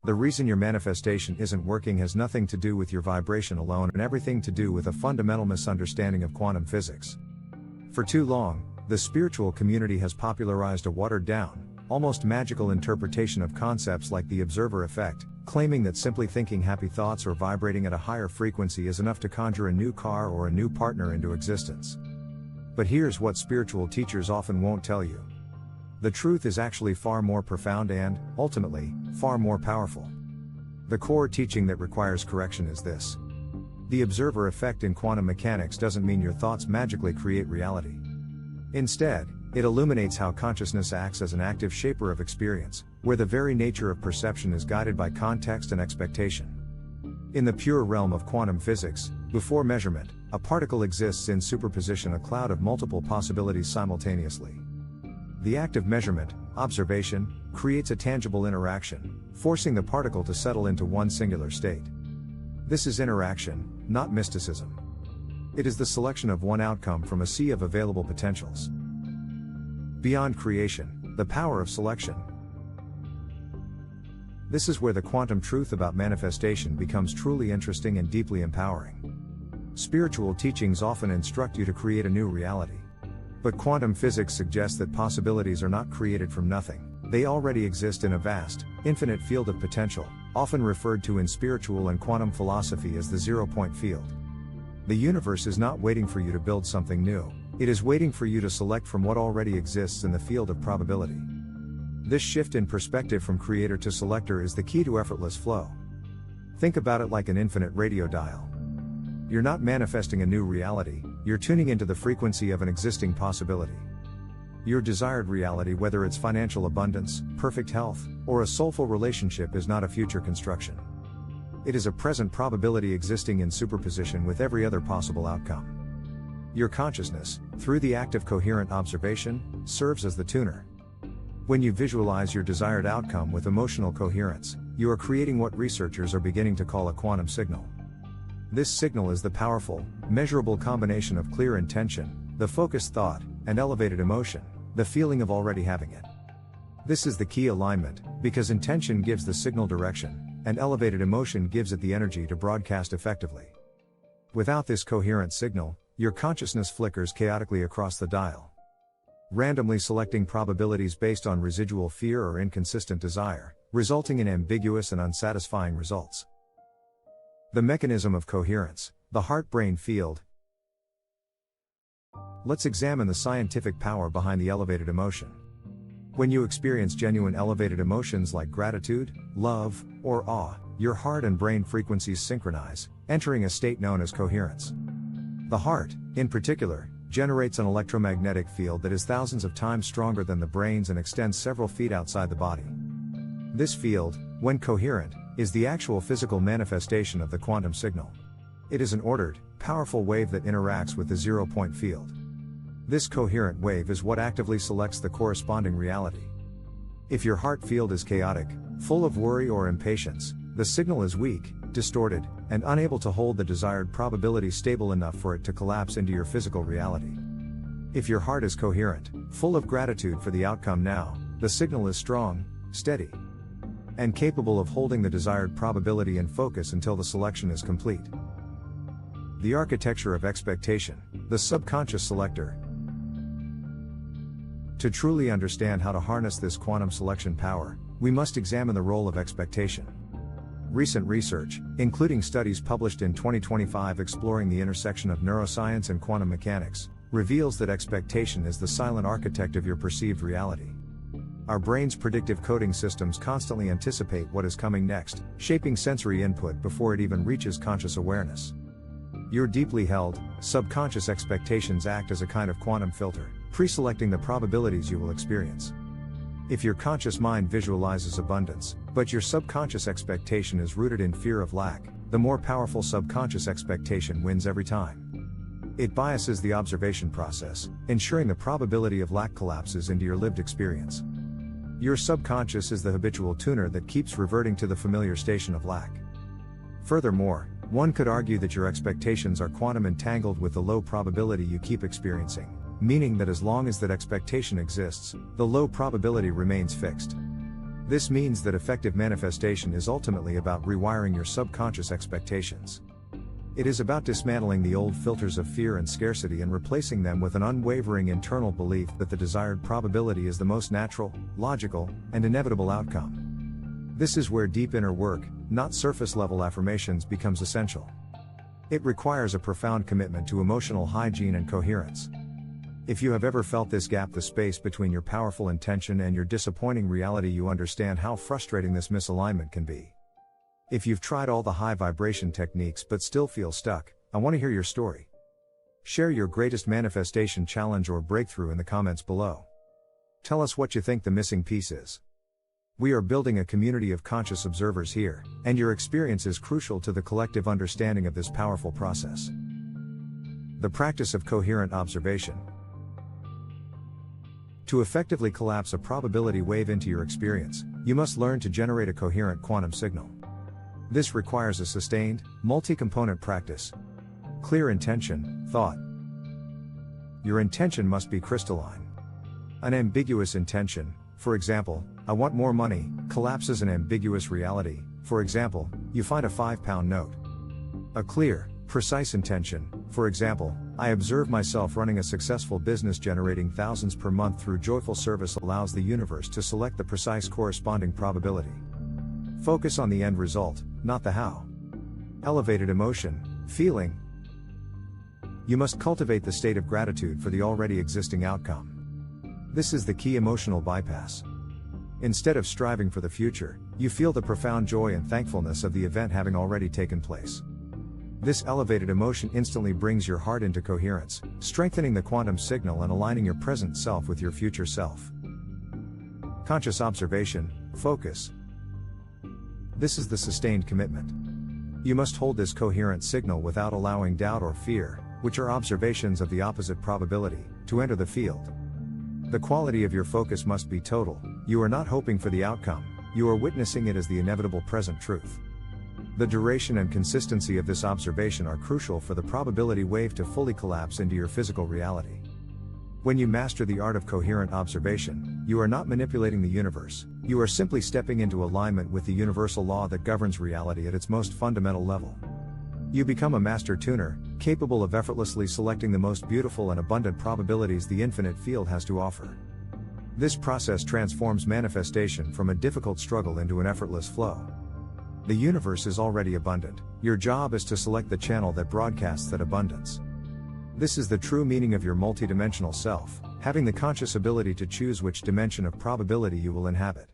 The reason your manifestation isn't working has nothing to do with your vibration alone and everything to do with a fundamental misunderstanding of quantum physics. For too long, the spiritual community has popularized a watered-down, almost magical interpretation of concepts like the observer effect, claiming that simply thinking happy thoughts or vibrating at a higher frequency is enough to conjure a new car or a new partner into existence. But here's what spiritual teachers often won't tell you. The truth is actually far more profound and, ultimately, far more powerful. The core teaching that requires correction is this. The observer effect in quantum mechanics doesn't mean your thoughts magically create reality. Instead, it illuminates how consciousness acts as an active shaper of experience, where the very nature of perception is guided by context and expectation. In the pure realm of quantum physics, before measurement, a particle exists in superposition, a cloud of multiple possibilities simultaneously. The act of measurement, observation, creates a tangible interaction, forcing the particle to settle into one singular state. This is interaction, not mysticism. It is the selection of one outcome from a sea of available potentials. Beyond creation, the power of selection. This is where the quantum truth about manifestation becomes truly interesting and deeply empowering. Spiritual teachings often instruct you to create a new reality. But quantum physics suggests that possibilities are not created from nothing. They already exist in a vast, infinite field of potential, often referred to in spiritual and quantum philosophy as the zero-point field. The universe is not waiting for you to build something new, it is waiting for you to select from what already exists in the field of probability. This shift in perspective from creator to selector is the key to effortless flow. Think about it like an infinite radio dial. You're not manifesting a new reality, you're tuning into the frequency of an existing possibility. Your desired reality, whether it's financial abundance, perfect health, or a soulful relationship, is not a future construction. It is a present probability existing in superposition with every other possible outcome. Your consciousness, through the act of coherent observation, serves as the tuner. When you visualize your desired outcome with emotional coherence, you are creating what researchers are beginning to call a quantum signal. This signal is the powerful, measurable combination of clear intention, the focused thought, and elevated emotion, the feeling of already having it. This is the key alignment, because intention gives the signal direction, and elevated emotion gives it the energy to broadcast effectively. Without this coherent signal, your consciousness flickers chaotically across the dial, randomly selecting probabilities based on residual fear or inconsistent desire, resulting in ambiguous and unsatisfying results. The mechanism of coherence, the heart-brain field. Let's examine the scientific power behind the elevated emotion. When you experience genuine elevated emotions like gratitude, love, or awe, your heart and brain frequencies synchronize, entering a state known as coherence. The heart, in particular, generates an electromagnetic field that is thousands of times stronger than the brain's and extends several feet outside the body. This field, when coherent, is the actual physical manifestation of the quantum signal. It is an ordered, powerful wave that interacts with the zero-point field. This coherent wave is what actively selects the corresponding reality. If your heart field is chaotic, full of worry or impatience, the signal is weak, distorted, and unable to hold the desired probability stable enough for it to collapse into your physical reality. If your heart is coherent, full of gratitude for the outcome now, the signal is strong, steady, and capable of holding the desired probability and focus until the selection is complete. The architecture of expectation, the subconscious selector. To truly understand how to harness this quantum selection power, we must examine the role of expectation. Recent research, including studies published in 2025 exploring the intersection of neuroscience and quantum mechanics, reveals that expectation is the silent architect of your perceived reality. Our brain's predictive coding systems constantly anticipate what is coming next, shaping sensory input before it even reaches conscious awareness. Your deeply held, subconscious expectations act as a kind of quantum filter, pre-selecting the probabilities you will experience. If your conscious mind visualizes abundance, but your subconscious expectation is rooted in fear of lack, the more powerful subconscious expectation wins every time. It biases the observation process, ensuring the probability of lack collapses into your lived experience. Your subconscious is the habitual tuner that keeps reverting to the familiar station of lack. Furthermore, one could argue that your expectations are quantum entangled with the low probability you keep experiencing, meaning that as long as that expectation exists, the low probability remains fixed. This means that effective manifestation is ultimately about rewiring your subconscious expectations. It is about dismantling the old filters of fear and scarcity and replacing them with an unwavering internal belief that the desired probability is the most natural, logical, and inevitable outcome. This is where deep inner work, not surface-level affirmations, becomes essential. It requires a profound commitment to emotional hygiene and coherence. If you have ever felt this gap, the space between your powerful intention and your disappointing reality, you understand how frustrating this misalignment can be. If you've tried all the high vibration techniques but still feel stuck, I want to hear your story. Share your greatest manifestation challenge or breakthrough in the comments below. Tell us what you think the missing piece is. We are building a community of conscious observers here, and your experience is crucial to the collective understanding of this powerful process. The practice of coherent observation. To effectively collapse a probability wave into your experience, you must learn to generate a coherent quantum signal. This requires a sustained, multi-component practice. Clear intention, thought. Your intention must be crystalline. An ambiguous intention, for example, I want more money, collapses an ambiguous reality. For example, you find a £5 note. A clear, precise intention, for example, I observe myself running a successful business generating thousands per month through joyful service, allows the universe to select the precise corresponding probability. Focus on the end result, not the how. Elevated emotion, feeling. You must cultivate the state of gratitude for the already existing outcome. This is the key emotional bypass. Instead of striving for the future, you feel the profound joy and thankfulness of the event having already taken place. This elevated emotion instantly brings your heart into coherence, strengthening the quantum signal and aligning your present self with your future self. Conscious observation, focus. This is the sustained commitment. You must hold this coherent signal without allowing doubt or fear, which are observations of the opposite probability, to enter the field. The quality of your focus must be total. You are not hoping for the outcome, you are witnessing it as the inevitable present truth. The duration and consistency of this observation are crucial for the probability wave to fully collapse into your physical reality. When you master the art of coherent observation, you are not manipulating the universe, you are simply stepping into alignment with the universal law that governs reality at its most fundamental level. You become a master tuner, capable of effortlessly selecting the most beautiful and abundant probabilities the infinite field has to offer. This process transforms manifestation from a difficult struggle into an effortless flow. The universe is already abundant, your job is to select the channel that broadcasts that abundance. This is the true meaning of your multidimensional self, having the conscious ability to choose which dimension of probability you will inhabit.